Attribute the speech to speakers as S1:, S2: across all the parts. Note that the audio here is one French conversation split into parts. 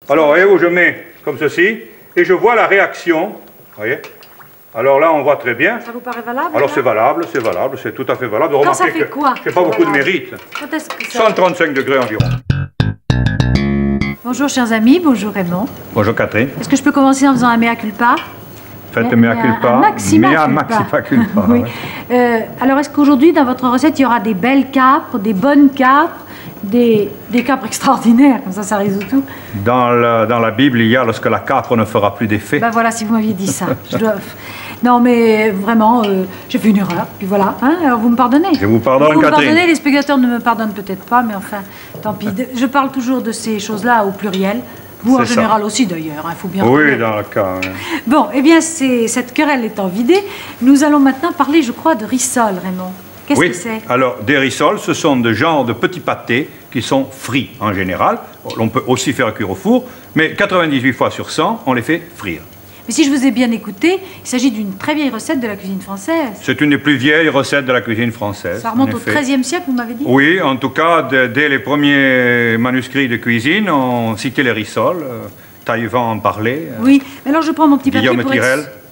S1: Alors, voyez-vous, je mets comme ceci, et je vois la réaction. Voyez? Alors là, on voit très bien.
S2: Ça vous paraît valable?
S1: Alors c'est valable, c'est tout à fait valable.
S2: Quand ça fait quoi?
S1: Je n'ai pas beaucoup de mérite.
S2: Quand est-ce que ça...
S1: 135 degrés environ.
S2: Bonjour chers amis, bonjour Raymond.
S1: Bonjour Catherine.
S2: Est-ce que je peux commencer en faisant un mea culpa?
S1: Faites mea culpa.
S2: Un maxima culpa. Oui. Alors est-ce qu'aujourd'hui dans votre recette il y aura des belles capres, des bonnes capres, des capres extraordinaires, comme ça résout tout?
S1: Dans la Bible, il y a lorsque la capre ne fera plus d'effet.
S2: Ben voilà, si vous m'aviez dit ça. Non mais vraiment, j'ai fait une erreur, puis voilà. Hein, alors vous me pardonnez? Je
S1: vous pardonne,
S2: Catherine. Vous me
S1: Catherine.
S2: pardonnez, les spectateurs ne me pardonnent peut-être pas, mais enfin, tant pis. Je parle toujours de ces choses-là au pluriel. Vous en général aussi d'ailleurs, il faut bien...
S1: Oui, dans le cas. Oui.
S2: Bon, eh bien, cette querelle étant vidée, nous allons maintenant parler, je crois, de rissol, Raymond. Qu'est-ce que c'est?
S1: Alors, des rissoles, ce sont de genres de petits pâtés qui sont frits en général. On peut aussi faire cuire au four, mais 98 fois sur 100, on les fait frire.
S2: Mais si je vous ai bien écouté, il s'agit d'une très vieille recette de la cuisine française.
S1: C'est une des plus vieilles recettes de la cuisine française.
S2: Ça remonte au XIIIe siècle, vous m'avez dit?
S1: Oui, en tout cas, dès les premiers manuscrits de cuisine, on citait les rissoles. Taillevent en parlait.
S2: Oui, alors je prends mon petit papier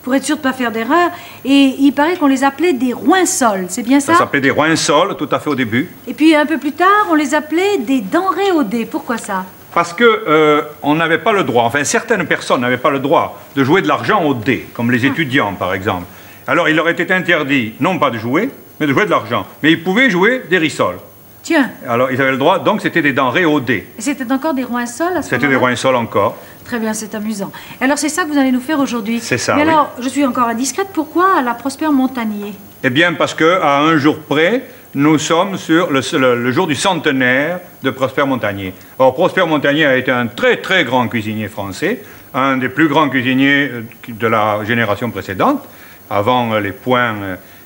S2: pour être sûr de ne pas faire d'erreur. Et il paraît qu'on les appelait des roinsols, c'est bien ça?
S1: Ça s'appelait des roinsols, tout à fait au début.
S2: Et puis un peu plus tard, on les appelait des denrées au dé. Pourquoi ça?
S1: Parce qu'on n'avait pas le droit, enfin certaines personnes n'avaient pas le droit de jouer de l'argent au dé, comme les étudiants par exemple. Alors il leur était interdit, non pas de jouer, mais de jouer de l'argent. Mais ils pouvaient jouer des rissoles.
S2: Tiens.
S1: Alors ils avaient le droit, donc c'était des denrées au dé.
S2: Et c'était encore des roinsols à ce moment-là?
S1: C'était des roinsols encore.
S2: Très bien, c'est amusant. Alors c'est ça que vous allez nous faire aujourd'hui?
S1: C'est ça,
S2: mais
S1: oui.
S2: alors, je suis encore indiscrète, pourquoi à la Prosper Montagnier?
S1: Eh bien parce qu'à un jour près, nous sommes sur le jour du centenaire de Prosper Montagnier. Or, Prosper Montagnier a été un très très grand cuisinier français, un des plus grands cuisiniers de la génération précédente, avant les Poins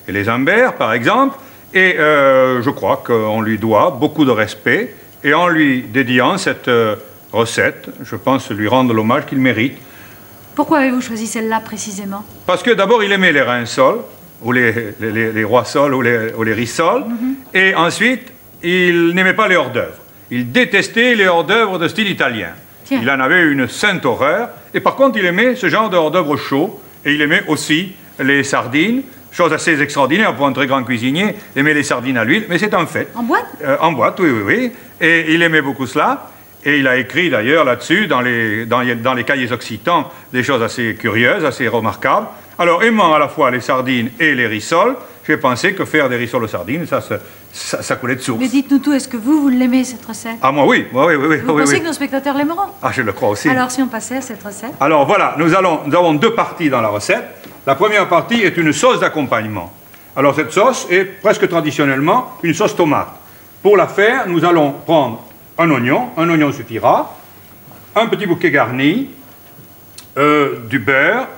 S1: et les Humbert, par exemple. Et je crois qu'on lui doit beaucoup de respect. Et en lui dédiant cette recette, je pense lui rendre l'hommage qu'il mérite.
S2: Pourquoi avez-vous choisi celle-là précisément?
S1: Parce que d'abord, il aimait les rinsols, ou les roissols, ou les rissoles. Et ensuite, il n'aimait pas les hors-d'œuvre. Il détestait les hors-d'œuvre de style italien. Tiens. Il en avait une sainte horreur. Et par contre, il aimait ce genre de hors-d'œuvre chaud. Et il aimait aussi les sardines. Chose assez extraordinaire pour un très grand cuisinier, aimer les sardines à l'huile, mais c'est un fait.
S2: En boîte?
S1: En boîte, oui, oui, oui. Et il aimait beaucoup cela. Et il a écrit d'ailleurs là-dessus, dans les cahiers occitans, des choses assez curieuses, assez remarquables. Alors, aimant à la fois les sardines et les rissoles, j'ai pensé que faire des rissoles aux sardines, ça coulait de source.
S2: Mais dites-nous tout, est-ce que vous l'aimez, cette recette?
S1: Ah, moi, oui. Oui, oui, oui.
S2: Vous pensez que nos spectateurs l'aimeront?
S1: Ah, je le crois aussi.
S2: Alors, si on passait à cette recette?
S1: Alors, voilà, nous avons deux parties dans la recette. La première partie est une sauce d'accompagnement. Alors, cette sauce est presque traditionnellement une sauce tomate. Pour la faire, nous allons prendre un oignon suffira, un petit bouquet garni, du beurre,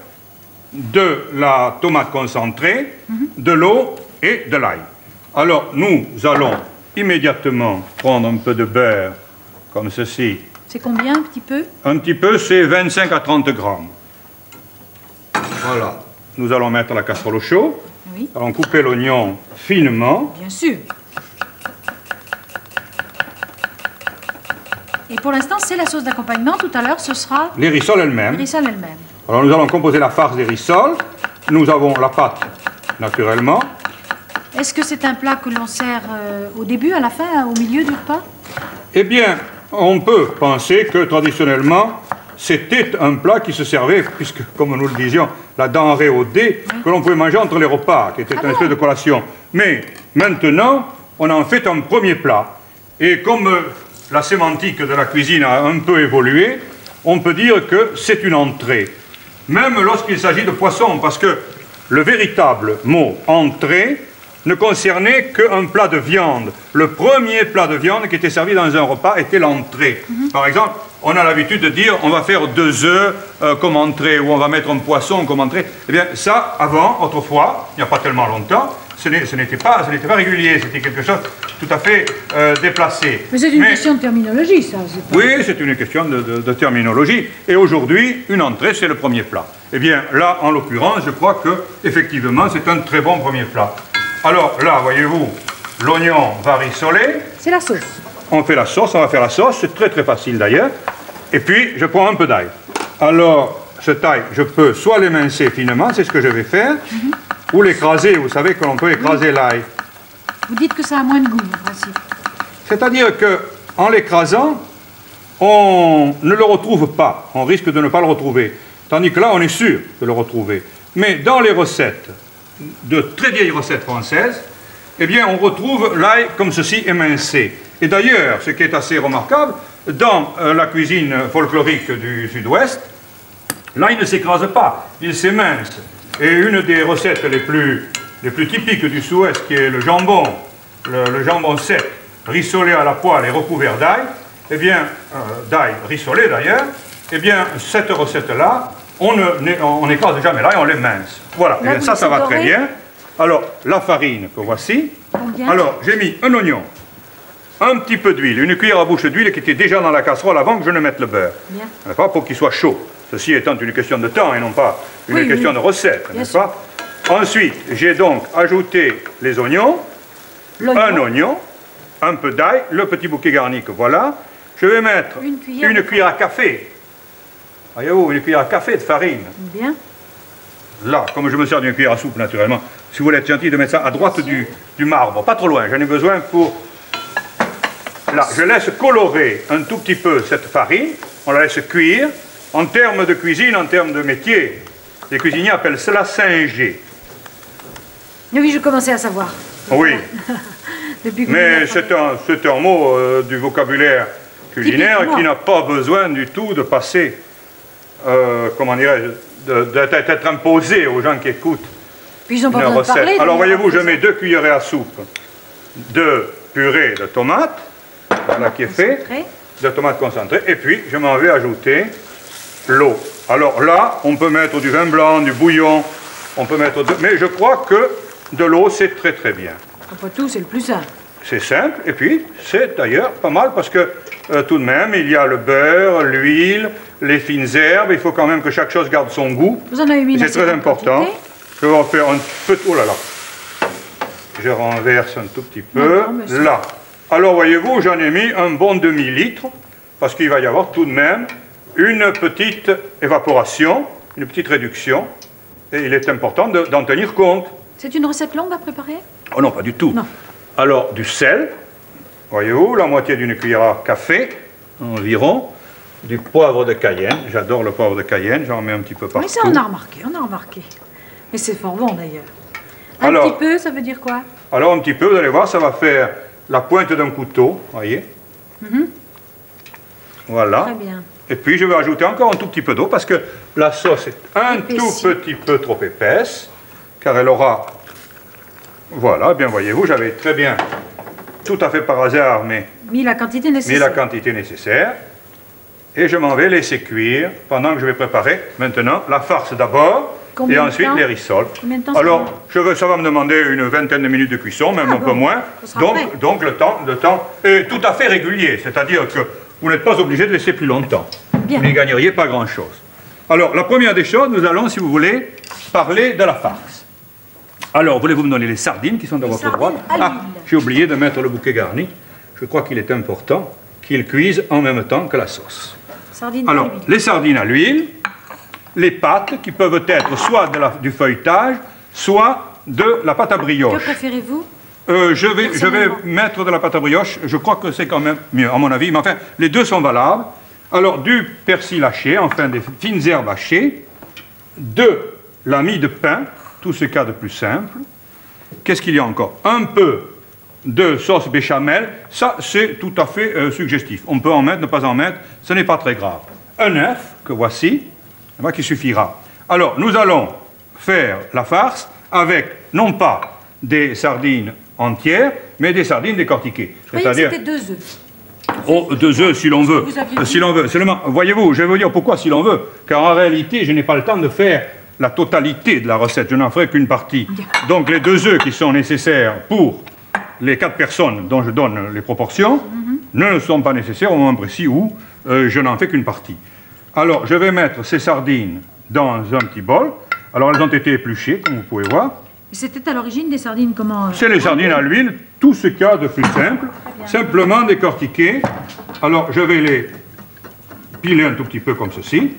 S1: de la tomate concentrée, de l'eau et de l'ail. Alors, nous allons immédiatement prendre un peu de beurre, comme ceci.
S2: C'est combien, un petit peu?
S1: Un petit peu, c'est 25 à 30 grammes. Voilà. Nous allons mettre la casserole au chaud.
S2: Oui.
S1: Nous allons couper l'oignon finement.
S2: Bien sûr. Et pour l'instant, c'est la sauce d'accompagnement. Tout à l'heure, ce sera...
S1: Les rissoles elles-mêmes.
S2: Les rissoles elles-mêmes.
S1: Alors, nous allons composer la farce des rissoles. Nous avons la pâte, naturellement.
S2: Est-ce que c'est un plat que l'on sert au début, à la fin, au milieu du repas?
S1: Eh bien, on peut penser que, traditionnellement, c'était un plat qui se servait, puisque, comme nous le disions, la denrée au dé, que l'on pouvait manger entre les repas, qui était une espèce de collation. Mais, maintenant, on en fait un premier plat. Et comme la sémantique de la cuisine a un peu évolué, on peut dire que c'est une entrée. Même lorsqu'il s'agit de poisson, parce que le véritable mot « entrée » ne concernait qu'un plat de viande. Le premier plat de viande qui était servi dans un repas était l'entrée. Par exemple, on a l'habitude de dire on va faire 2 œufs comme entrée, ou on va mettre un poisson comme entrée. Eh bien, ça, avant, autrefois, il n'y a pas tellement longtemps, ce n'était pas régulier, c'était quelque chose tout à fait déplacé.
S2: Mais c'est une question de terminologie, ça. Pas...
S1: Oui, c'est une question de terminologie. Et aujourd'hui, une entrée, c'est le premier plat. Eh bien, là, en l'occurrence, je crois que effectivement, c'est un très bon premier plat. Alors là, voyez-vous, l'oignon va rissoler.
S2: C'est la sauce.
S1: On fait la sauce, on va faire la sauce, c'est très très facile d'ailleurs. Et puis, je prends un peu d'ail. Alors, cette ail, je peux soit l'émincer finement, c'est ce que je vais faire, ou l'écraser. Vous savez que l'on peut écraser l'ail.
S2: Vous dites que ça a moins de goût, en principe.
S1: C'est-à-dire qu'en l'écrasant, on ne le retrouve pas. On risque de ne pas le retrouver. Tandis que là, on est sûr de le retrouver. Mais dans les recettes, de très vieilles recettes françaises, eh bien, on retrouve l'ail comme ceci, émincé. Et d'ailleurs, ce qui est assez remarquable, dans la cuisine folklorique du Sud-Ouest, l'ail ne s'écrase pas, il s'émince. Et une des recettes les plus typiques du Sud-Ouest, qui est le jambon sec, rissolé à la poêle et recouvert d'ail, eh bien, d'ail rissolé d'ailleurs, eh bien, cette recette-là, on n'écrase jamais l'ail, on l'émince. Voilà,
S2: là,
S1: ça va très bien. Alors, la farine que voici.
S2: Combien?
S1: Alors, j'ai mis un oignon, un petit peu d'huile, une cuillère à bouche d'huile qui était déjà dans la casserole avant que je ne mette le beurre. Pas pour qu'il soit chaud. Ceci étant une question de temps et non pas une question de recette, n'est-ce pas? Ensuite, j'ai donc ajouté les oignons, un oignon, un peu d'ail, le petit bouquet garni que voilà. Je vais mettre une cuillère à café. Voyez-vous, une cuillère à café de farine.
S2: Bien.
S1: Là, comme je me sers d'une cuillère à soupe naturellement, si vous voulez être gentil de mettre ça à droite du marbre, pas trop loin, j'en ai besoin pour... Là, je laisse colorer un tout petit peu cette farine, on la laisse cuire. En termes de cuisine, en termes de métier, les cuisiniers appellent cela singer.
S2: Oui, je commençais à savoir.
S1: Oui.
S2: Mais
S1: c'est un mot du vocabulaire culinaire qui n'a pas besoin du tout de passer, comment dirais-je, d'être imposé aux gens qui écoutent
S2: une
S1: recette. Alors voyez-vous, je mets 2 cuillerées à soupe de purée de tomates, voilà qui est fait, de tomates concentrées, et puis je m'en vais ajouter l'eau. Alors là, on peut mettre du vin blanc, du bouillon, on peut mettre... Mais je crois que de l'eau, c'est très très bien.
S2: Après tout, c'est le plus simple.
S1: C'est simple, et puis c'est d'ailleurs pas mal parce que tout de même, il y a le beurre, l'huile, les fines herbes, il faut quand même que chaque chose garde son goût.
S2: Vous en avez mis
S1: c'est très important. Je vais en faire un peu... Oh là là. Je renverse un tout petit peu. Là. Alors voyez-vous, j'en ai mis un bon demi-litre parce qu'il va y avoir tout de même une petite évaporation, une petite réduction, et il est important d'en tenir compte.
S2: C'est une recette longue à préparer?
S1: Oh non, pas du tout.
S2: Non.
S1: Alors, du sel, voyez-vous, la moitié d'une cuillère à café, environ, du poivre de Cayenne, j'adore le poivre de Cayenne, j'en mets un petit peu partout.
S2: Oui, ça on a remarqué. Mais c'est fort bon d'ailleurs. Un petit peu, ça veut dire quoi?
S1: Alors, un petit peu, vous allez voir, ça va faire la pointe d'un couteau, voyez. Voilà.
S2: Très bien.
S1: Et puis je vais ajouter encore un tout petit peu d'eau parce que la sauce est un tout petit peu trop épaisse, car elle aura... Voilà, bien voyez-vous, j'avais très bien, tout à fait par hasard, mais...
S2: mis la quantité nécessaire.
S1: Et je m'en vais laisser cuire pendant que je vais préparer maintenant la farce d'abord, et ensuite les rissoles. Alors, ça va me demander une vingtaine de minutes de cuisson, même un peu moins. Donc le temps est tout à fait régulier, c'est-à-dire que vous n'êtes pas obligé de laisser plus longtemps. Vous n'y gagneriez pas grand-chose. Alors, la première des choses, nous allons, si vous voulez, parler de la farce. Alors, voulez-vous me donner les sardines qui sont dans votre droite? Ah, j'ai oublié de mettre le bouquet garni. Je crois qu'il est important qu'ils cuisent en même temps que la sauce. Alors, les sardines à l'huile, les pâtes qui peuvent être soit du feuilletage, soit de la pâte à brioche.
S2: Que préférez-vous?
S1: Je vais mettre de la pâte à brioche, je crois que c'est quand même mieux, à mon avis, mais enfin, les deux sont valables. Alors, du persil haché, enfin des fines herbes hachées, de la mie de pain, tout ce qu'il y a de plus simple. Qu'est-ce qu'il y a encore? Un peu de sauce béchamel, ça c'est tout à fait suggestif. On peut en mettre, ne pas en mettre, ce n'est pas très grave. Un œuf, que voici, qui suffira. Alors, nous allons faire la farce avec, non pas des sardines entières, mais des sardines décortiquées.
S2: C'est-à-dire c'était 2 œufs.
S1: Oh, 2 œufs si l'on veut. Si l'on veut. Seulement, voyez-vous, je vais vous dire pourquoi si l'on veut. Car en réalité, je n'ai pas le temps de faire la totalité de la recette. Je n'en ferai qu'une partie. Donc, les 2 œufs qui sont nécessaires pour les 4 personnes dont je donne les proportions ne sont pas nécessaires au moment précis où je n'en fais qu'une partie. Alors, je vais mettre ces sardines dans un petit bol. Alors, elles ont été épluchées, comme vous pouvez voir.
S2: C'était à l'origine des sardines comment?
S1: C'est les sardines à l'huile, tout ce qu'il y a de plus simple, simplement décortiquées. Alors, je vais les piler un tout petit peu comme ceci.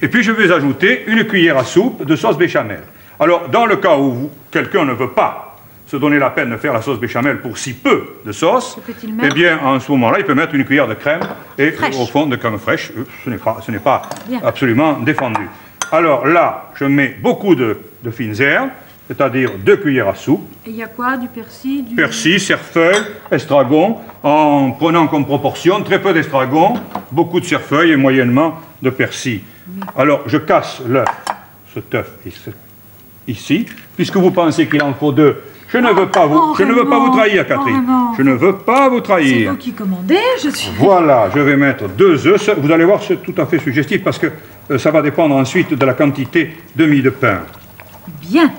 S1: Et puis je vais ajouter une cuillère à soupe de sauce béchamel. Alors, dans le cas où quelqu'un ne veut pas se donner la peine de faire la sauce béchamel pour si peu de sauce, eh bien, en ce moment-là, il peut mettre une cuillère de crème et au fond de crème fraîche. Ce n'est pas absolument défendu. Alors là, je mets beaucoup de fines herbes, c'est-à-dire 2 cuillères à soupe.
S2: Et il y a quoi? Du persil?
S1: Persil, cerfeuil, estragon, en prenant comme proportion très peu d'estragon, beaucoup de cerfeuil et moyennement de persil. Alors, je casse l'œuf, cet œuf ici, puisque vous pensez qu'il en faut 2. Je ne veux pas vous trahir, Catherine. Je ne veux pas vous trahir.
S2: C'est vous qui commandez, je suis...
S1: Voilà, je vais mettre 2 œufs. Vous allez voir, c'est tout à fait suggestif parce que ça va dépendre ensuite de la quantité de mie de pain.
S2: Bien.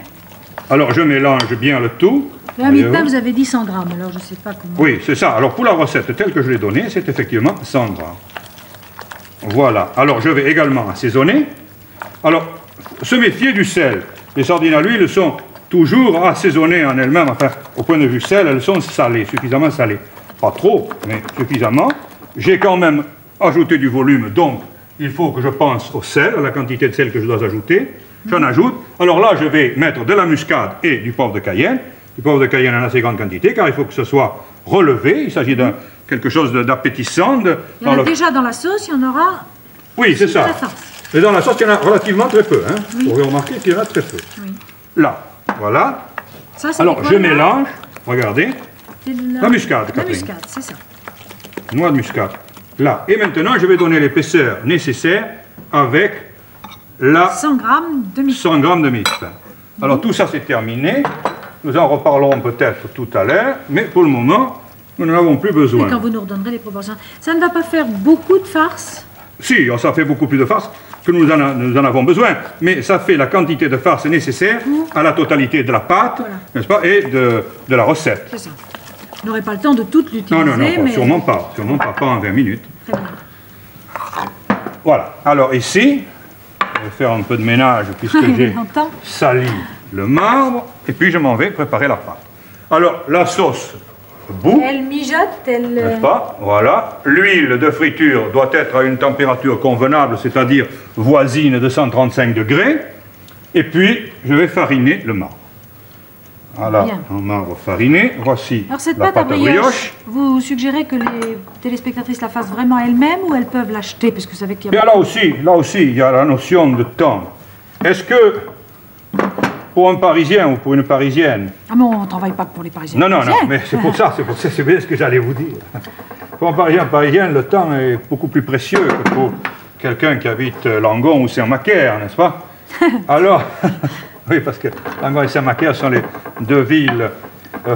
S1: Alors, je mélange bien le tout.
S2: La mie de pain, vous avez dit 100 grammes, alors je ne sais pas comment...
S1: Oui, c'est ça. Alors, pour la recette telle que je l'ai donnée, c'est effectivement 100 grammes. Voilà. Alors, je vais également assaisonner. Alors, se méfier du sel. Les sardines à l'huile sont toujours assaisonnées en elles-mêmes. Enfin, au point de vue sel, elles sont salées, suffisamment salées. Pas trop, mais suffisamment. J'ai quand même ajouté du volume, donc il faut que je pense au sel, à la quantité de sel que je dois ajouter. J'en ajoute. Alors là, je vais mettre de la muscade et du poivre de Cayenne. Du poivre de Cayenne en assez grande quantité, car il faut que ce soit relevé. Il s'agit de quelque chose d'appétissant.
S2: Il y en a déjà dans la sauce, il y en aura...
S1: Oui, c'est ça. Mais dans la sauce, il y en a relativement très peu. Hein.
S2: Oui.
S1: Vous aurez remarqué qu'il y en a très peu.
S2: Oui.
S1: Là, voilà.
S2: Ça,
S1: alors,
S2: quoi,
S1: je mélange. Regardez.
S2: La
S1: muscade, Catherine.
S2: La muscade, c'est ça.
S1: Noix de muscade. Là. Et maintenant, je vais donner l'épaisseur nécessaire avec la
S2: 100 grammes de mie.
S1: 100 grammes de mie de pain. Alors, tout ça, c'est terminé. Nous en reparlerons peut-être tout à l'heure, mais pour le moment, nous n'en avons plus besoin.
S2: Et quand vous nous redonnerez les proportions. Ça ne va pas faire beaucoup de farce?
S1: Si, ça fait beaucoup plus de farce que nous en avons besoin, mais ça fait la quantité de farce nécessaire à la totalité de la pâte, voilà. N'est-ce pas, et de la recette.
S2: C'est ça. Vous n'aurez pas le temps de toute l'utiliser.
S1: Non,
S2: mais...
S1: sûrement pas en 20 minutes.
S2: Très bien.
S1: Voilà, alors ici, je vais faire un peu de ménage puisque j'ai sali le marbre, et puis je m'en vais préparer la pâte. Alors, la sauce bout.
S2: Elle mijote, elle...
S1: N'est-ce pas? Voilà. L'huile de friture doit être à une température convenable, c'est-à-dire voisine de 135 degrés. Et puis, je vais fariner le marbre. Voilà, un marbre fariné. Voici
S2: alors, cette
S1: la
S2: pâte à brioche. Vous suggérez que les téléspectatrices la fassent vraiment elles-mêmes ou elles peuvent l'acheter? Parce que vous savez qu'il y a...
S1: Là aussi, il y a la notion de temps. Est-ce que... pour un Parisien ou pour une Parisienne.
S2: Ah mais on ne travaille pas pour les Parisiens.
S1: Non, mais c'est pour ça, c'est bien ce que j'allais vous dire. Pour un Parisien, Parisienne, le temps est beaucoup plus précieux que pour quelqu'un qui habite Langon ou Saint-Macaire, n'est-ce pas? Alors, oui, parce que Langon et Saint-Macaire sont les 2 villes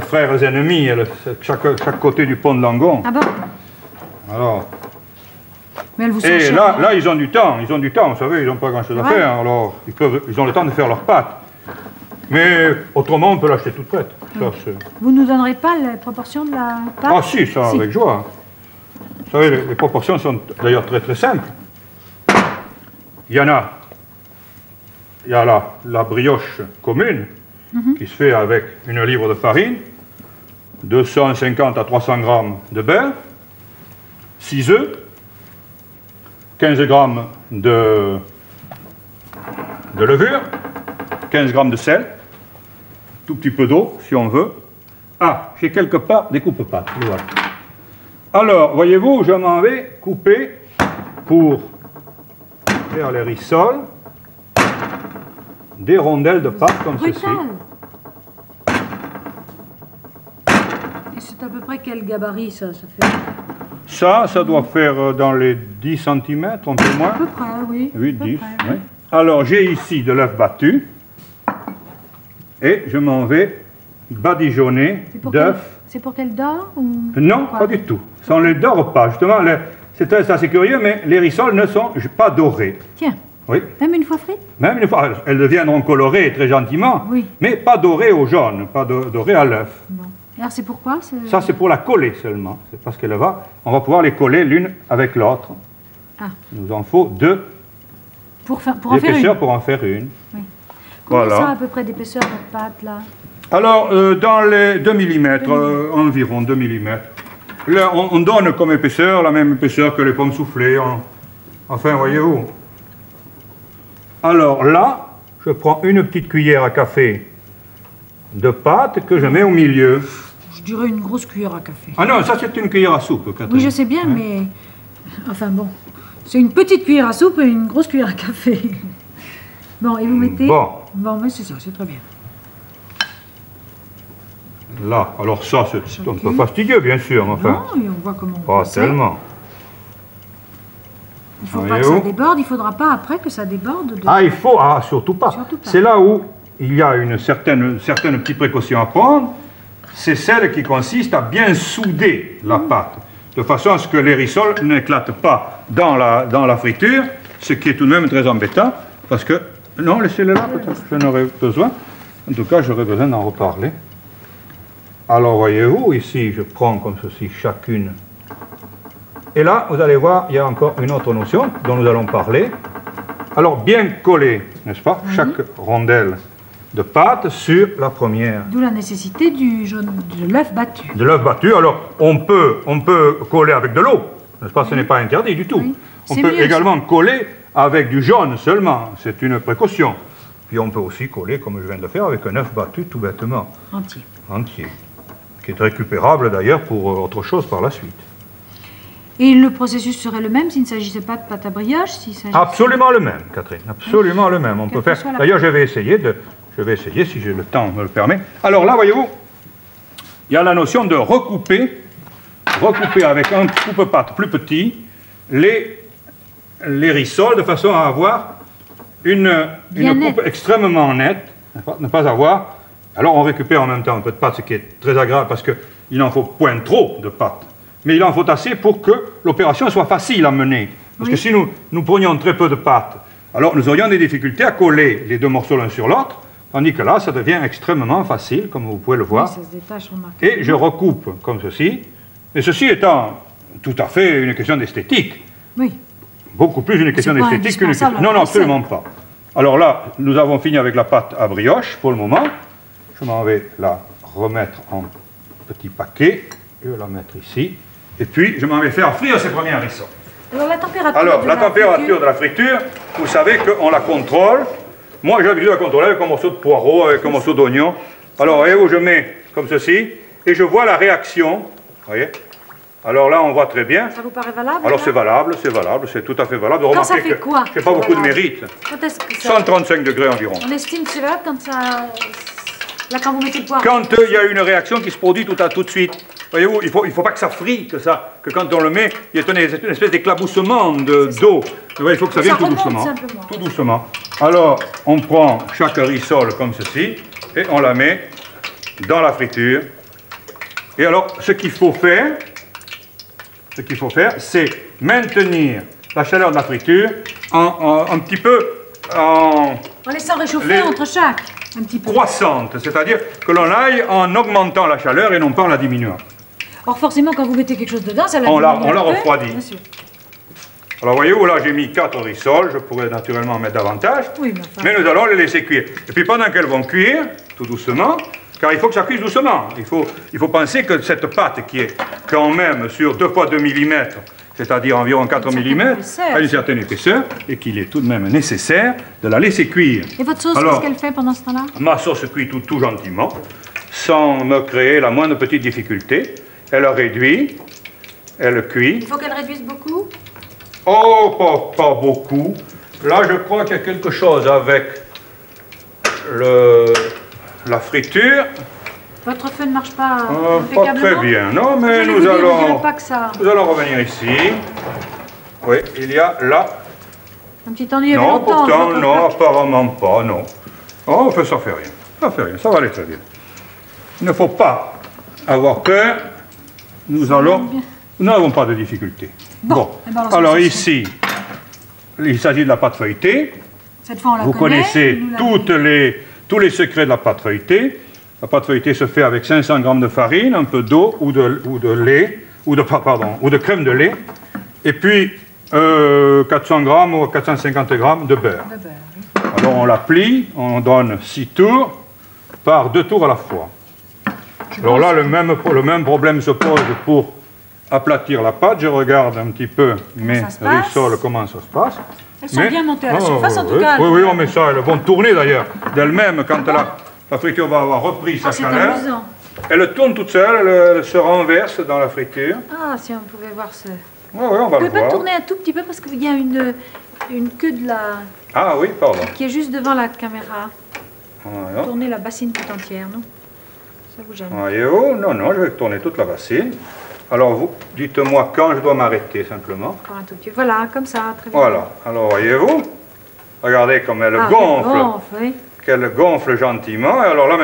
S1: frères ennemis, chaque côté du pont de Langon.
S2: Ah bon?
S1: Alors...
S2: Mais elles vous sont
S1: et
S2: chères,
S1: là, ils ont du temps, vous savez, ils n'ont pas grand-chose à faire, alors ils ont le temps de faire leur pâte. Mais autrement, on peut l'acheter toute prête. Ça,
S2: vous ne nous donnerez pas les proportions de la pâte?
S1: Ah si, ça, avec joie. Vous savez, les proportions sont d'ailleurs très très simples. Il y a la brioche commune, qui se fait avec 1 livre de farine, 250 à 300 grammes de beurre, 6 œufs, 15 grammes de levure, 15 grammes de sel, tout petit peu d'eau, si on veut. Ah, j'ai quelque part des coupes-pâtes. Voilà. Alors, voyez-vous, je m'en vais couper pour faire les rissoles des rondelles de pâte comme ceci.
S2: Et c'est à peu près quel gabarit ça fait?
S1: Ça doit faire dans les 10 cm, un peu moins.
S2: À peu près, oui.
S1: 8, 10, oui. Alors, j'ai ici de l'œuf battu. Et je m'en vais badigeonner d'œufs.
S2: C'est pour qu'elle dort ou...
S1: Non, pas du tout. Ça, on ne les dore pas. Justement, c'est assez curieux, mais les rissoles ne sont pas dorées.
S2: Tiens.
S1: Oui.
S2: Même une fois frites?
S1: Même une fois. Elles deviendront colorées très gentiment,
S2: oui.
S1: Mais pas dorées au jaune, pas dorées à l'œuf.
S2: Bon. Et alors c'est pourquoi?
S1: Ça, c'est pour la coller seulement. C'est parce qu'elle on va pouvoir les coller l'une avec l'autre.
S2: Ah.
S1: Il nous en faut 2
S2: d'épaisseur
S1: pour en faire une.
S2: Oui. Combien ça à peu près d'épaisseur votre pâte là?
S1: Alors, dans les 2 mm, environ 2 mm. Là, on donne comme épaisseur la même épaisseur que les pommes soufflées. Enfin, voyez-vous. Alors là, je prends une petite cuillère à café de pâte que je mets au milieu.
S2: Je dirais une grosse cuillère à café.
S1: Ah non, ça c'est une cuillère à soupe, Catherine.
S2: Oui, je sais bien, mais... Enfin bon, c'est une petite cuillère à soupe et une grosse cuillère à café. Bon, et vous mettez... Bon, mais c'est ça, c'est très bien.
S1: Là, alors ça, c'est un peu fastidieux, bien sûr, mais enfin...
S2: Non, et on voit comment on
S1: pas
S2: fait.
S1: tellement.
S2: Il ne faut pas que ça déborde, il ne faudra pas après que ça déborde.
S1: Ah, il faut... Ah, surtout pas. C'est là où il y a une certaine petite précaution à prendre. C'est celle qui consiste à bien souder la pâte, de façon à ce que les rissoles n'éclatent pas dans la friture, ce qui est tout de même très embêtant, parce que... Non, laissez-les là, peut-être, j'en aurais besoin. En tout cas, j'aurais besoin d'en reparler. Alors, voyez-vous, ici, je prends comme ceci chacune. Et là, vous allez voir, il y a encore une autre notion dont nous allons parler. Alors, bien coller, n'est-ce pas, chaque rondelle de pâte sur la première.
S2: D'où la nécessité de l'œuf battu.
S1: De l'œuf battu. Alors, on peut coller avec de l'eau, n'est-ce pas? Ce n'est pas interdit du tout.
S2: Oui.
S1: On peut également coller avec du jaune seulement. C'est une précaution. Puis on peut aussi coller, comme je viens de le faire, avec un œuf battu tout bêtement.
S2: Entier.
S1: Entier. Qui est récupérable d'ailleurs pour autre chose par la suite.
S2: Et le processus serait le même s'il ne s'agissait pas de pâte à brioche?
S1: Absolument le même, Catherine. Absolument le même. On peut faire. D'ailleurs, je vais essayer si j'ai le temps me le permet. Alors là, voyez-vous, il y a la notion de recouper avec un coupe-pâte plus petit les rissoles de façon à avoir une coupe extrêmement nette, ne pas avoir. Alors on récupère en même temps un peu de pâte, ce qui est très agréable parce qu'il n'en faut point trop de pâte. Mais il en faut assez pour que l'opération soit facile à mener. Parce que si nous prenions très peu de pâte, alors nous aurions des difficultés à coller les deux morceaux l'un sur l'autre, tandis que là, ça devient extrêmement facile, comme vous pouvez le voir.
S2: Oui, ça se détache remarquablement.
S1: Et je recoupe comme ceci, et ceci étant tout à fait une question d'esthétique.
S2: Oui.
S1: Beaucoup plus une question d'esthétique qu'une question... Non, non, absolument pas. Alors là, nous avons fini avec la pâte à brioche pour le moment. Je m'en vais la remettre en petit paquet. Je vais la mettre ici. Et puis, je m'en vais faire frire ces premières rissoles.
S2: Alors, la température
S1: de la friture, vous savez qu'on la contrôle. Moi, j'ai l'habitude de la contrôler avec un morceau de poireau, avec un morceau d'oignon. Alors, voyez-vous, je mets comme ceci, et je vois la réaction. Vous voyez? Alors là, on voit très bien.
S2: Ça vous paraît valable?
S1: Alors, c'est valable, c'est tout à fait valable.
S2: Quand ça fait quoi?
S1: Je n'ai pas beaucoup de mérite.
S2: Quand est-ce que ça...
S1: 135 degrés environ.
S2: On estime que c'est valable quand ça... Là, quand vous mettez le poireau.
S1: Quand il y a une réaction qui se produit tout de suite. Voyez-vous, il faut pas que ça frie, que quand on le met, il y a une espèce d'éclaboussement d'eau. Il faut que ça vienne tout doucement. Tout doucement. Alors, on prend chaque rissole comme ceci, et on la met dans la friture. Et alors, ce qu'il faut faire, c'est maintenir la chaleur de la friture un petit peu
S2: en laissant réchauffer entre chaque. Un petit peu.
S1: Croissante, c'est-à-dire que l'on aille en augmentant la chaleur et non pas en la diminuant.
S2: Or forcément, quand vous mettez quelque chose dedans, ça la
S1: on la refroidit.
S2: Bien sûr.
S1: Alors voyez-vous, là j'ai mis 4 rissoles, je pourrais naturellement en mettre davantage, mais nous allons les laisser cuire. Et puis pendant qu'elles vont cuire, tout doucement, car il faut que ça cuise doucement, il faut penser que cette pâte qui est quand même sur 2 fois 2 mm, c'est-à-dire environ 4 mm, a une certaine épaisseur, et qu'il est tout de même nécessaire de la laisser cuire.
S2: Et votre sauce, qu'est-ce qu'elle fait pendant ce temps-là?
S1: Ma sauce cuit tout gentiment, sans me créer la moindre petite difficulté. Elle réduit, elle cuit.
S2: Il faut qu'elle réduise beaucoup?
S1: Oh, pas beaucoup. Là, je crois qu'il y a quelque chose avec la friture.
S2: Votre feu ne marche pas
S1: pas très bien, non, mais nous allons revenir ici. Oui, il y a là...
S2: Un petit ennui.
S1: Non, pourtant, non, apparemment pas, non. Oh, ça fait rien. Ça fait rien, ça va aller très bien. Il ne faut pas avoir peur. Nous n'avons pas de difficulté. Bon. Alors ici, il s'agit de la pâte feuilletée.
S2: Cette fois, on la
S1: Vous connaissez tous les secrets de la pâte feuilletée. La pâte feuilletée se fait avec 500 g de farine, un peu d'eau ou de lait, ou de crème de lait, et puis 400 g ou 450 g de beurre. Alors on la plie, on donne 6 tours par 2 tours à la fois. Alors là, le même problème se pose pour aplatir la pâte. Je regarde un petit peu mes
S2: ça se passe
S1: rissoles, comment ça se passe.
S2: Elles sont bien montées à la surface, en tout cas.
S1: Oui, on met ça. Elles vont tourner d'ailleurs d'elles-mêmes quand la friture va avoir repris sa chaleur.
S2: C'est amusant.
S1: Elle tourne toute seule, elle se renverse dans la friture.
S2: Ah, si on pouvait voir ce...
S1: Oui, on va le voir.
S2: Vous pouvez pas tourner un tout petit peu parce qu'il y a une queue de la...
S1: Ah oui, pardon.
S2: Qui est juste devant la caméra.
S1: Voilà.
S2: Tournez la bassine tout entière, non? Ça vous gêne?
S1: Voyez-vous? Non, je vais tourner toute la bassine. Alors vous, dites-moi quand je dois m'arrêter simplement.
S2: Encore un tout petit peu. Voilà, comme ça, très bien.
S1: Voilà. Alors voyez-vous? Regardez comme elle gonfle.
S2: Elle gonfle, oui.
S1: Qu'elle gonfle gentiment. Et alors là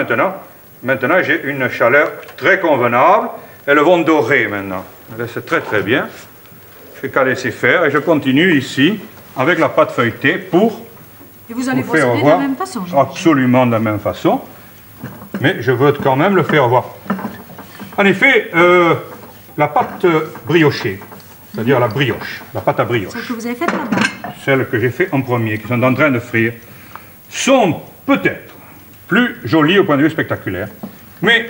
S1: maintenant j'ai une chaleur très convenable. Elles vont dorer maintenant. C'est très très bien. Je fais qu'à laisser faire et je continue ici avec la pâte feuilletée pour...
S2: Et vous allez
S1: vous faire
S2: procéder de
S1: voir
S2: la même façon,
S1: absolument de la même façon. Mais je veux quand même le faire voir. En effet, la pâte briochée, c'est-à-dire la brioche, la pâte à brioche,
S2: celle que vous avez faite là-bas,
S1: celle que j'ai fait en premier, qui sont en train de frire, sont peut-être plus jolies au point de vue spectaculaire. Mais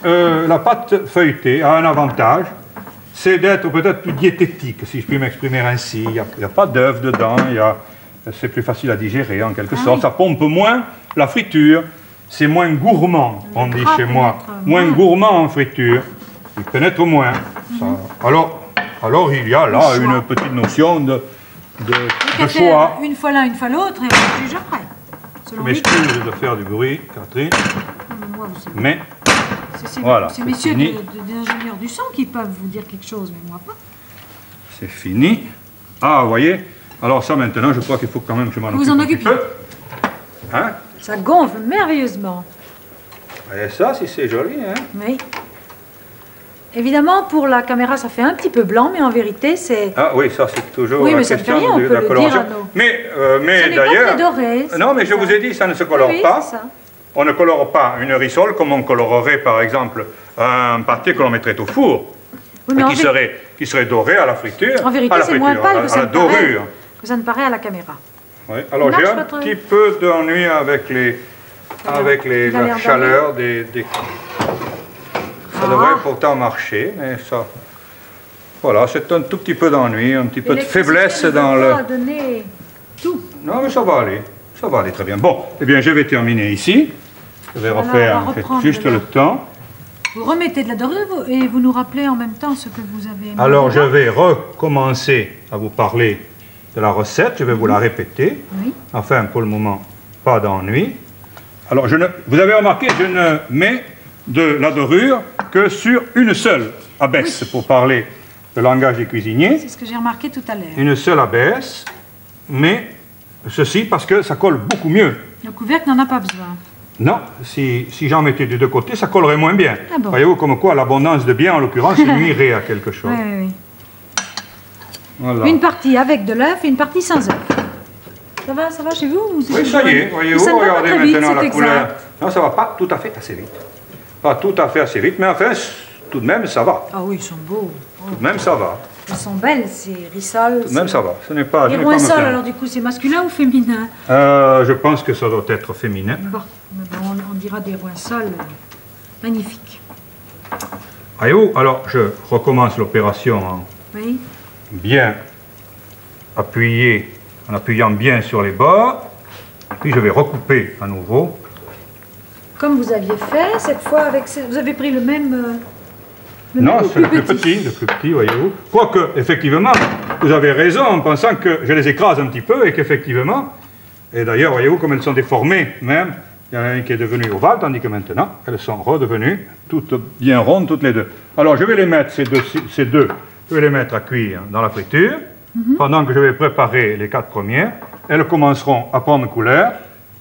S1: la pâte feuilletée a un avantage, c'est d'être peut-être plus diététique, si je puis m'exprimer ainsi. Il n'y a pas d'œuf dedans, c'est plus facile à digérer en quelque sorte.
S2: Oui.
S1: Ça pompe moins la friture, c'est moins gourmand, on dit chez moi. Moins gourmand en friture, il pénètre moins. Ça. Alors il y a là une petite notion de choix.
S2: une fois l'un, une fois l'autre, et on juge après.
S1: Je m'excuse de faire du bruit, Catherine,
S2: Moi, vous savez.
S1: mais
S2: C'est
S1: voilà,
S2: ces
S1: c'est
S2: messieurs
S1: fini.
S2: des ingénieurs du son qui peuvent vous dire quelque chose, mais moi pas.
S1: C'est fini. Ah, vous voyez. Alors ça maintenant, je crois qu'il faut quand même que je m'en occupe.
S2: Vous en
S1: un petit
S2: occupez.
S1: peu. Hein?
S2: Ça gonfle merveilleusement.
S1: Et ça, si c'est joli, hein?
S2: Oui. Évidemment, pour la caméra, ça fait un petit peu blanc, mais en vérité, c'est...
S1: Ah oui, ça c'est toujours
S2: Oui,
S1: la
S2: mais ça ne fait
S1: question
S2: rien, on
S1: de
S2: peut
S1: la
S2: le
S1: coloration.
S2: dire à nos...
S1: Mais
S2: Ce n'est pas
S1: d'ailleurs...
S2: très doré.
S1: Non, mais je vous ai dit, ça ne se colore
S2: Oui,
S1: pas.
S2: c'est ça.
S1: On ne colore pas une rissole comme on colorerait, par exemple, un pâté que l'on mettrait au four,
S2: Oui, mais
S1: et qui serait doré à la friture.
S2: En vérité,
S1: à la
S2: c'est moins
S1: friture,
S2: pâle
S1: à
S2: que ça
S1: la
S2: ne paraît.
S1: dorure.
S2: Que ça ne paraît à la caméra.
S1: Oui. Alors j'ai
S2: marche
S1: un
S2: votre-
S1: petit peu d'ennui avec
S2: Il a
S1: la
S2: l'air
S1: chaleur des... Ça devrait pourtant marcher, mais ça... Voilà, c'est un tout petit peu d'ennui, un petit peu de faiblesse dans le...
S2: Donner tout.
S1: Non, mais ça va aller très bien. Bon, eh bien, je vais terminer ici. Je vais refaire
S2: on va
S1: en fait,
S2: reprendre
S1: juste
S2: là.
S1: le temps.
S2: Vous remettez de la dorure et vous nous rappelez en même temps ce que vous avez...
S1: Alors, je vais recommencer à vous parler de la recette. Je vais vous la répéter.
S2: Oui.
S1: Enfin, pour le moment, pas d'ennui. Alors, vous avez remarqué, je ne mets de la dorure que sur une seule abaisse, pour parler le langage des cuisiniers.
S2: C'est ce que j'ai remarqué tout à l'heure.
S1: Une seule abaisse, mais ceci parce que ça colle beaucoup mieux.
S2: Le couvercle n'en a pas besoin.
S1: Non, si j'en mettais des deux côtés, ça collerait moins bien.
S2: Ah bon.
S1: Voyez-vous comme quoi l'abondance de biens, en l'occurrence, nuirait à quelque chose.
S2: Oui.
S1: Voilà.
S2: Une partie avec de l'œuf et une partie sans œuf. Ça va chez vous ou c'est
S1: Oui, ça y est, voyez-vous,
S2: ça ne va pas
S1: regardez
S2: très vite,
S1: maintenant
S2: c'est
S1: la couleur.
S2: exact.
S1: Non, ça va pas tout à fait assez vite. Pas tout à fait assez vite, mais enfin, tout de même, ça va.
S2: Ah oui, ils sont beaux.
S1: Tout de même, ça va.
S2: Elles sont belles, ces rissoles.
S1: Tout de même, ça va. Ce n'est pas...
S2: Les
S1: je n'ai pas à me
S2: roinsoles,
S1: plaindre.
S2: alors du coup, c'est masculin ou féminin?
S1: Je pense que ça doit être féminin.
S2: Bon, on dira des roinsoles magnifiques.
S1: Voyez-vous, alors je recommence l'opération en
S2: Oui.
S1: bien appuyé, en appuyant bien sur les bords. Puis je vais recouper à nouveau.
S2: Comme vous aviez fait cette fois avec... Vous avez pris le même...
S1: Non, c'est le plus petit, voyez-vous. Quoique, effectivement, vous avez raison en pensant que je les écrase un petit peu et qu'effectivement, et d'ailleurs, voyez-vous, comme elles sont déformées même, il y en a une qui est devenue ovale, tandis que maintenant, elles sont redevenues toutes bien rondes, toutes les deux. Alors, je vais les mettre, ces deux, je vais les mettre à cuire dans la friture, pendant que je vais préparer les 4 premières. Elles commenceront à prendre couleur,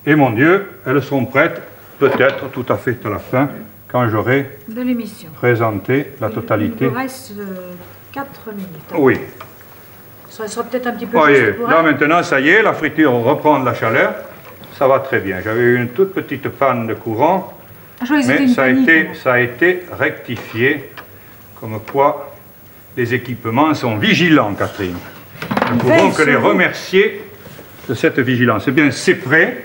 S1: et mon Dieu, elles seront prêtes, peut-être tout à fait à la fin, quand j'aurai
S2: de l'émission.
S1: présenté la totalité.
S2: Il vous reste 4 minutes.
S1: Oui.
S2: Ça sera peut-être un petit peu
S1: Voyez,
S2: juste pour
S1: là
S2: elle.
S1: maintenant, ça y est, la friture reprend de la chaleur. Ça va très bien. J'avais eu une toute petite panne de courant,
S2: Ah, je croyais que c'était
S1: mais
S2: une panique.
S1: ça a été rectifié. Comme quoi, les équipements sont vigilants, Catherine. Nous ne pouvons que les remercier de cette vigilance. Eh bien, c'est prêt.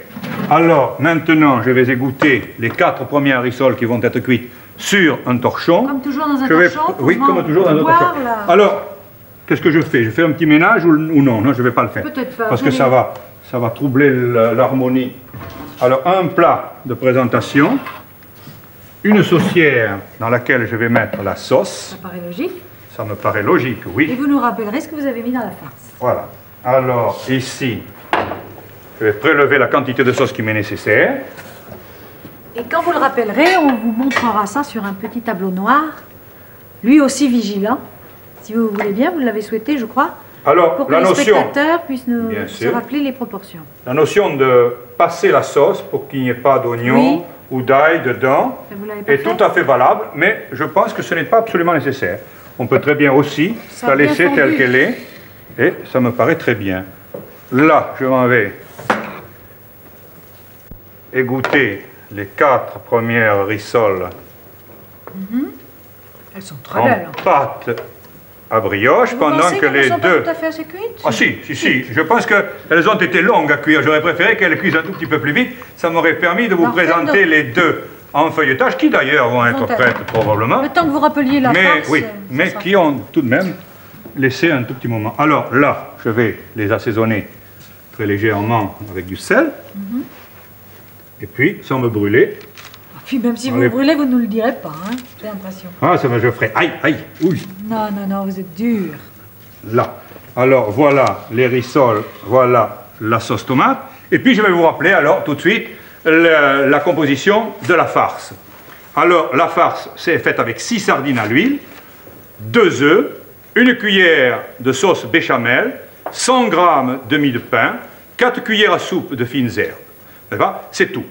S1: Alors, maintenant, je vais égoutter les 4 premières rissoles qui vont être cuites sur un torchon.
S2: Comme toujours dans un
S1: Je vais-
S2: torchon.
S1: Oui, comme toujours dans un torchon. Alors, qu'est-ce que je fais? Je fais un petit ménage ou non? Non, je ne vais pas le faire.
S2: Peut-être pas.
S1: Parce que ça va troubler l'harmonie. Alors, un plat de présentation, une saucière dans laquelle je vais mettre la sauce.
S2: Ça paraît logique.
S1: Ça me paraît logique,
S2: Et
S1: oui.
S2: vous nous rappellerez ce que vous avez mis dans la farce.
S1: Voilà. Alors, ici, je vais prélever la quantité de sauce qui m'est nécessaire.
S2: Et quand vous le rappellerez, on vous montrera ça sur un petit tableau noir, lui aussi vigilant, si vous voulez bien, vous l'avez souhaité, je crois,
S1: Alors,
S2: pour que
S1: la
S2: les
S1: notion,
S2: spectateurs puissent
S1: Bien
S2: se
S1: sûr.
S2: rappeler les proportions.
S1: la notion de passer la sauce pour qu'il n'y ait pas d'oignon
S2: Oui.
S1: ou d'ail dedans
S2: Et vous l'avez pas
S1: est
S2: fait
S1: tout à fait valable, mais je pense que ce n'est pas absolument nécessaire. On peut très bien aussi
S2: Ça
S1: la
S2: a bien
S1: laisser
S2: fondu.
S1: telle qu'elle est, et ça me paraît très bien. Là, je m'en vais égoutter les 4 premières rissoles
S2: Elles sont très
S1: en
S2: belles.
S1: pâte à brioche,
S2: Vous
S1: pendant
S2: pensez
S1: que
S2: qu'elles ne
S1: les
S2: sont pas
S1: deux...
S2: tout à fait assez cuites?
S1: Ah si. Je pense qu'elles ont été longues à cuire. J'aurais préféré qu'elles cuisent un tout petit peu plus vite. Ça m'aurait permis de vous
S2: Parfait,
S1: présenter
S2: donc.
S1: les deux en feuilletage, qui d'ailleurs vont être
S2: être-
S1: prêtes probablement,
S2: Le temps que vous rappeliez la
S1: mais,
S2: farce,
S1: oui,
S2: ça
S1: mais
S2: sera-
S1: qui ont tout de même laissé un tout petit moment. Alors là, je vais les assaisonner très légèrement avec du sel. Et puis, sans me brûler,
S2: Puis même si vous
S1: Allez.
S2: brûlez, vous ne nous le direz pas, hein, j'ai l'impression.
S1: je ferai aïe, aïe, oui.
S2: Non, non, non, vous êtes dur.
S1: Là. Alors voilà les rissoles, voilà la sauce tomate. Et puis je vais vous rappeler alors tout de suite la composition de la farce. Alors la farce, c'est faite avec 6 sardines à l'huile, 2 œufs, une cuillère de sauce béchamel, 100 g de mie de pain, 4 cuillères à soupe de fines herbes. Ça va? C'est tout.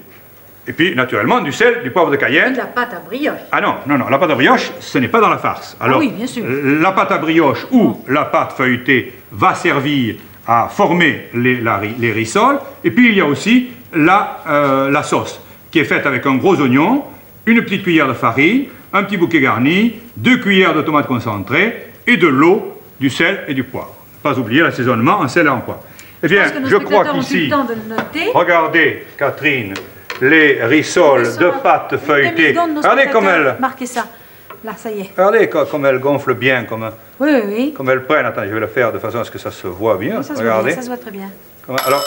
S1: Et puis naturellement du sel, du poivre de
S2: Et
S1: Cayenne.
S2: de la pâte à brioche.
S1: Ah non, non, non, la pâte à brioche, ce n'est pas dans la farce. Alors,
S2: oui, bien sûr.
S1: la pâte à brioche ou la pâte feuilletée va servir à former les rissoles. Et puis, il y a aussi la sauce, qui est faite avec un gros oignon, une petite cuillère de farine, un petit bouquet garni, 2 cuillères de tomates concentrées et de l'eau, du sel et du poivre. Pas oublier l'assaisonnement en sel et en poivre. Eh bien,
S2: pense que nos
S1: je crois
S2: spectateurs ont eu
S1: qu'ici,
S2: le temps de le noter.
S1: regardez, Catherine, les rissoles de pâte feuilletée. Regardez comme elles...
S2: Marquez ça. Là, ça y est.
S1: Regardez comme elles gonflent bien, comme
S2: Oui, oui, oui.
S1: elles prennent. Attends, je vais le faire de façon à ce que ça se voit bien.
S2: Ça se voit
S1: Regardez.
S2: bien, ça se voit très bien.
S1: Alors,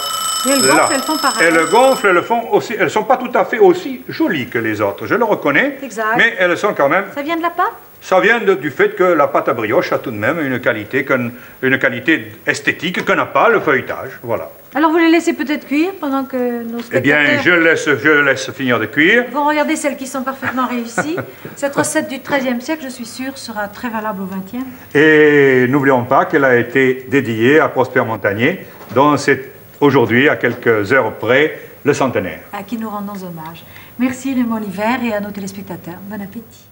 S2: Et elles
S1: là.
S2: gonflent, elles font pareil.
S1: Elles gonflent, elles font aussi. Elles ne sont pas tout à fait aussi jolies que les autres, je le reconnais.
S2: Exact.
S1: Mais elles sont quand même.
S2: Ça vient de la pâte?
S1: Ça vient du fait que la pâte à brioche a tout de même une qualité esthétique que n'a pas le feuilletage. Voilà.
S2: Alors vous les laissez peut-être cuire pendant que nos
S1: Eh bien,
S2: spectateurs
S1: je laisse finir de cuire.
S2: vont regarder celles qui sont parfaitement réussies. Cette recette du XIIIe siècle, je suis sûre, sera très valable au XXe.
S1: Et n'oublions pas qu'elle a été dédiée à Prosper Montagnier, dont c'est aujourd'hui, à quelques heures près, le centenaire.
S2: À qui nous rendons hommage. Merci Raymond Liver et à nos téléspectateurs. Bon appétit.